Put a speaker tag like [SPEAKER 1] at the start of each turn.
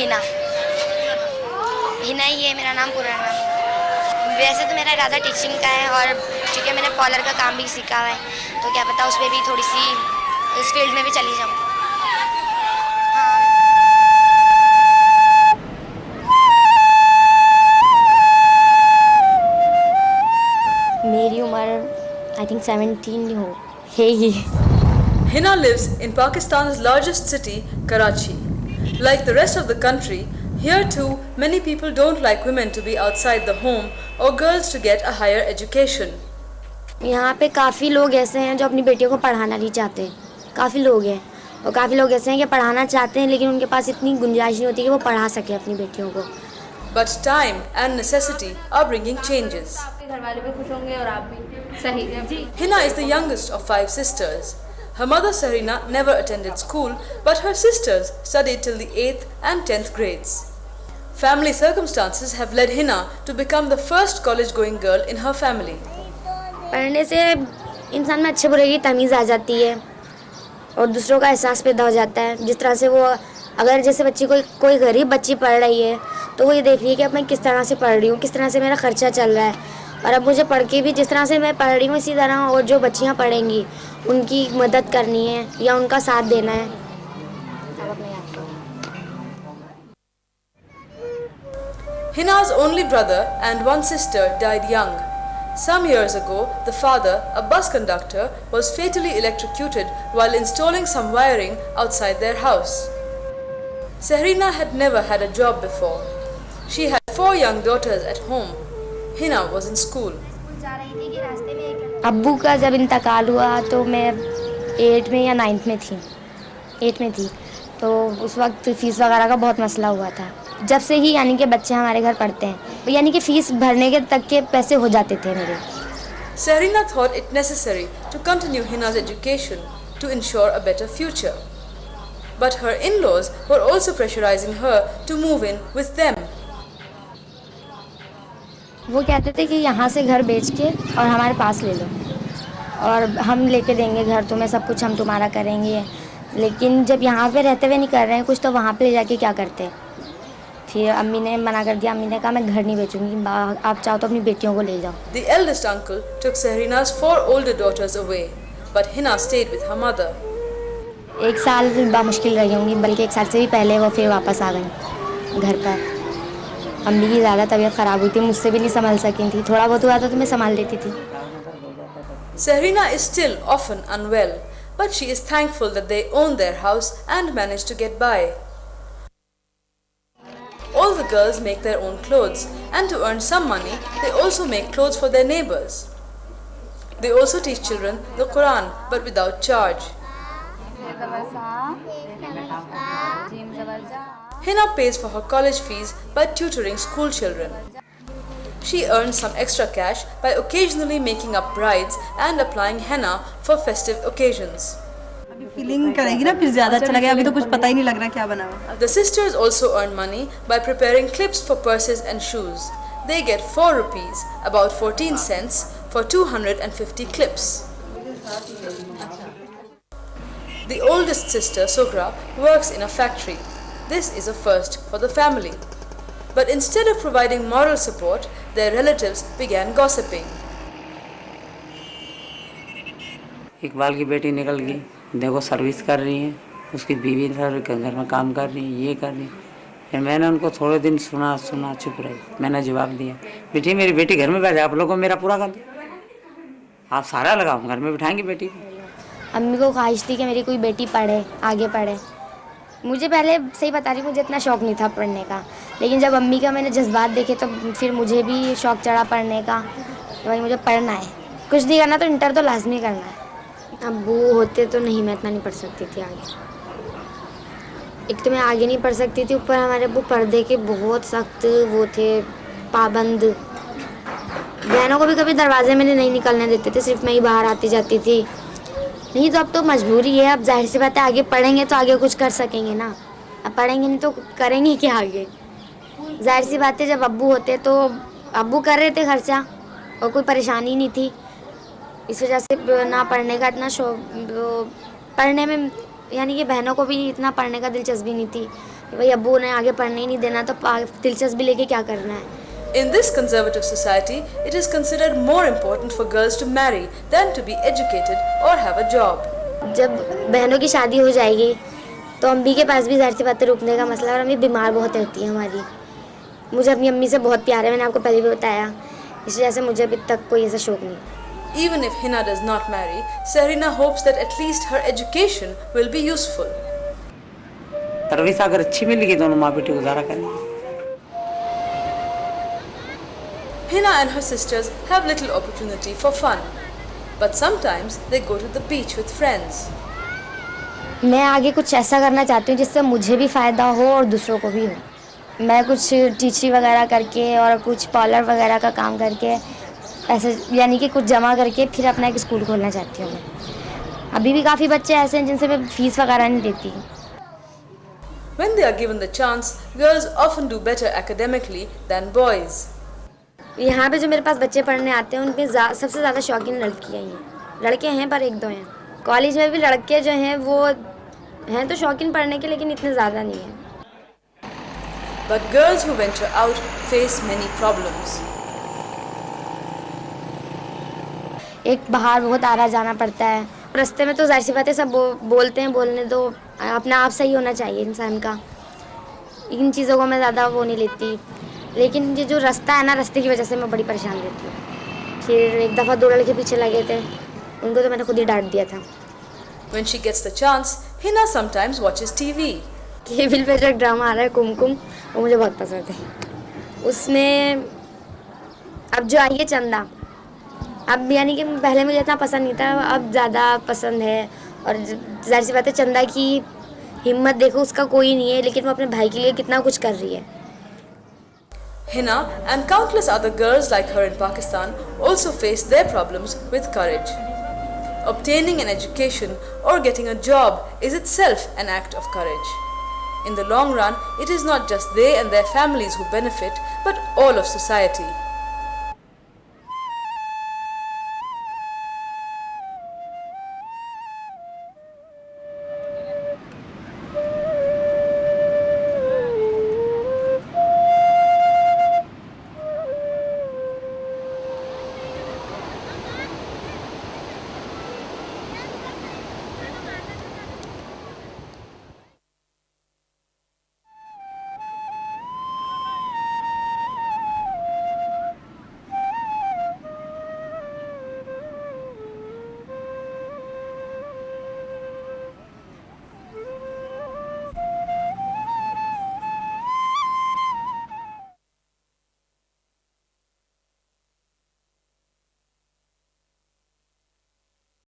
[SPEAKER 1] हिना। हिना ही है मेरा नाम, पूरा नाम। वैसे तो मेरा इरादा टीचिंग का है, और चूँकि मैंने पार्लर का काम भी सीखा हुआ है तो क्या पता उसमें भी थोड़ी सी उस फील्ड में भी चली जाऊँ। मेरी उम्र आई थिंक 17 हो है ही।
[SPEAKER 2] Hina lives in Pakistan's largest city, Karachi. Like the rest of the country, here too many people don't like women to be outside the home or girls to get a higher education.
[SPEAKER 1] यहाँ पे काफ़ी लोग ऐसे हैं जो अपनी बेटियों को पढ़ाना नहीं चाहते। काफ़ी लोग हैं, और काफ़ी लोग ऐसे हैं कि पढ़ाना चाहते हैं लेकिन उनके पास इतनी गुंजाइश नहीं होती कि वो पढ़ा सके अपनी बेटियों को।
[SPEAKER 2] But time and necessity are bringing changes.
[SPEAKER 3] घर वाले भी खुश होंगे और आप भी। सही है जी।
[SPEAKER 2] Hina is the youngest of 5 sisters. Her mother Sarina never attended school, but her sisters studied till the 8th and 10th grades. Family circumstances have led Hina to become the first college-going girl in her family.
[SPEAKER 1] पढ़ने से इंसान में अच्छे बुरे की तमीज़ आ जाती है और दूसरों का एहसास पैदा हो जाता है। जिस तरह से वो, अगर जैसे बच्ची कोई गरीब बच्ची पढ़ रही है तो वो ये देख रही है कि अब मैं किस तरह से पढ़ रही हूँ, किस तरह से मेरा खर्चा चल रहा है, और अब मुझे पढ़ के भी जिस तरह से मैं पढ़ रही हूँ इसी तरह और जो बच्चियाँ पढ़ेंगी उनकी मदद करनी है या उनका साथ देना है।
[SPEAKER 2] Hina's only brother and one sister died young. Some years ago, the father, a bus conductor, was fatally electrocuted while installing some wiring outside their house. Sahrina had never had a job before. She had 4 young daughters at home. Hina was in school.
[SPEAKER 1] अब्बू का जब इंतकाल हुआ तो मैं 8 में या 9th में थी, 8 में थी, तो उस वक्त फ़ीस वगैरह का बहुत मसला हुआ था। जब से ही यानी कि बच्चे हमारे घर पढ़ते हैं, यानी कि फ़ीस भरने के तक के पैसे हो जाते थे मेरे।
[SPEAKER 2] Sahrina thought it necessary to continue Hina's education to ensure a better future. But her in-laws were also pressurizing her to move in with them.
[SPEAKER 1] वो कहते थे कि यहाँ से घर बेच के और हमारे पास ले लो और हम लेके देंगे घर तुम्हें, सब कुछ हम तुम्हारा करेंगे। लेकिन जब यहाँ पे रहते हुए नहीं कर रहे हैं कुछ तो वहाँ पे ले जाके क्या करते। फिर अम्मी ने मना कर दिया। अम्मी ने कहा मैं घर नहीं बेचूंगी, आप चाहो तो अपनी बेटियों को ले जाओ।
[SPEAKER 2] The eldest uncle took Sahrina's 4 older daughters away, but Hina stayed with her mother.
[SPEAKER 1] 1 साल बामुश्किल रही होंगी, बल्कि 1 साल से भी पहले वो फिर वापस आ गई घर पर। अम्मी की ज़्यादा तबीयत ख़राब हुई थी, मुझसे भी नहीं संभल सकी थी। थोड़ा बहुत हुआ था तो मैं संभाल लेती थी।
[SPEAKER 2] Sahrina is still often unwell, but she is thankful that they own their house and manage to get by. All the girls make their own clothes, and to earn some money, they also make clothes for their neighbors. They also teach children the Quran, but without charge. Hina pays for her college fees by tutoring school children. She earns some extra cash by occasionally making up brides and applying henna for festive occasions.
[SPEAKER 4] Feeling करेगी ना फिर ज़्यादा अच्छा लगेगा। अभी तो कुछ पता ही नहीं लग रहा क्या बना हुआ।
[SPEAKER 2] The sisters also earn money by preparing clips for purses and shoes. They get 4 rupees, about 14 cents, for 250 clips. The oldest sister, Sughra, works in a factory. This is a first for the family. But instead of providing moral support, their relatives began gossiping.
[SPEAKER 5] Iqbal की बेटी निकल गई, देखो service कर रही है, उसकी बीवी घर में काम कर रही है, ये कर रही है। फिर मैंने उनको थोड़े दिन सुना चुप रही। मैंने जवाब दिया, बेटी मेरी बेटी घर में बैठे, आप लोगों को मेरा पूरा कर दो, आप सारा लगाओ, घर में बिठाएंगे बेटी को।
[SPEAKER 1] अम्मी को ख्वाहिश थी कि मेरी कोई बेटी पढ़े, आगे पढ़े। मुझे पहले सही बता रही, मुझे इतना शौक़ नहीं था पढ़ने का, लेकिन जब अम्मी का मैंने जज्बात देखे तो फिर मुझे भी शौक़ चढ़ा पढ़ने का। तो भाई मुझे पढ़ना है, कुछ नहीं करना तो इंटर तो लाजमी करना है। अब्बू होते तो नहीं, मैं इतना नहीं पढ़ सकती थी आगे। एक तो मैं आगे नहीं पढ़ सकती थी, ऊपर हमारे अब्बू पर्दे के बहुत सख्त वो थे, पाबंद। बहनों को भी कभी दरवाजे में नहीं निकलने देते थे, सिर्फ मैं ही बाहर आती जाती थी। नहीं तो अब तो मजबूरी है, अब जाहिर सी बात है आगे पढ़ेंगे तो आगे कुछ कर सकेंगे ना, अब पढ़ेंगे नहीं तो करेंगे क्या आगे। जाहिर सी बात है जब अब्बू होते तो अब्बू कर रहे थे खर्चा और कोई परेशानी नहीं थी, इस वजह से ना पढ़ने का इतना शौक, पढ़ने में यानी कि बहनों को भी इतना पढ़ने का दिलचस्पी नहीं थी। कि भाई अब्बू ने आगे पढ़ने ही नहीं देना तो दिलचस्पी लेके क्या करना है।
[SPEAKER 2] In this conservative society, it is considered more important for girls to marry than to be educated or have a job.
[SPEAKER 1] जब बहनों की शादी हो जाएगी तो अम्मी के पास भी ज़ाहिर सी बातें रुकने का मसला, और अम्मी बीमार बहुत रहती है हमारी। मुझे अपनी अम्मी से बहुत प्यार है, मैंने आपको पहले भी बताया, इस वजह से मुझे अभी तक कोई ऐसा शौक नहीं।
[SPEAKER 2] Even if Hina does not marry, Sahrina hopes that at least her education will be useful.
[SPEAKER 5] Service अगर अच्छी मिलेगी दोनों माँ बेटी गुजारा करेंगे।
[SPEAKER 2] Hina and her sisters have little opportunity for fun, but sometimes they go to the beach with friends.
[SPEAKER 1] मैं आगे कुछ ऐसा करना चाहती हूँ जिससे मुझे भी फ़ायदा हो और दूसरों को भी हो। मैं कुछ टीचिंग वगैरह करके और कुछ पार्लर वगैरह का काम करके ऐसे यानी कि कुछ जमा करके फिर अपना एक स्कूल खोलना चाहती हूँ मैं। अभी भी काफ़ी बच्चे ऐसे हैं जिनसे मैं फ़ीस वगैरह नहीं देती।
[SPEAKER 2] When they are given the chance, girls often do better academically than boys.
[SPEAKER 1] यहाँ पे जो मेरे पास बच्चे पढ़ने आते हैं उनमें सबसे ज़्यादा शौकीन लड़कियाँ ही हैं। लड़के हैं पर एक दो हैं। कॉलेज में भी लड़के जो हैं वो हैं तो शौकीन पढ़ने के, लेकिन इतने ज़्यादा नहीं हैं।
[SPEAKER 2] But girls who venture out face many problems.
[SPEAKER 1] एक बाहर बहुत आना जाना पड़ता है, रास्ते में तो जाहिर सी बात है सब बोलते हैं, बोलने दो, अपना आप सही होना चाहिए इंसान का। इन चीज़ों को मैं ज़्यादा वो नहीं लेती, लेकिन ये जो रास्ता है ना, रास्ते की वजह से मैं बड़ी परेशान रहती हूँ। फिर एक दफ़ा 2 लड़के पीछे लगे थे, उनको तो मैंने खुद ही डांट दिया था।
[SPEAKER 2] When she gets the chance, Hina sometimes watches TV.
[SPEAKER 1] Cable पे जो एक ड्रामा आ रहा है कुमकुम, वो मुझे बहुत पसंद है। उसमें अब जो आई है चंदा, अब यानी कि पहले मुझे इतना पसंद नहीं था, अब ज़्यादा पसंद है। और ज़ाहिर सी बात है चंदा की हिम्मत देखो, उसका कोई नहीं है, लेकिन वो अपने भाई के लिए कितना कुछ कर रही है।
[SPEAKER 2] Hina and countless other girls like her in Pakistan also face their problems with courage. Obtaining an education or getting a job is itself an act of courage. In the long run, it is not just they and their families who benefit, but all of society.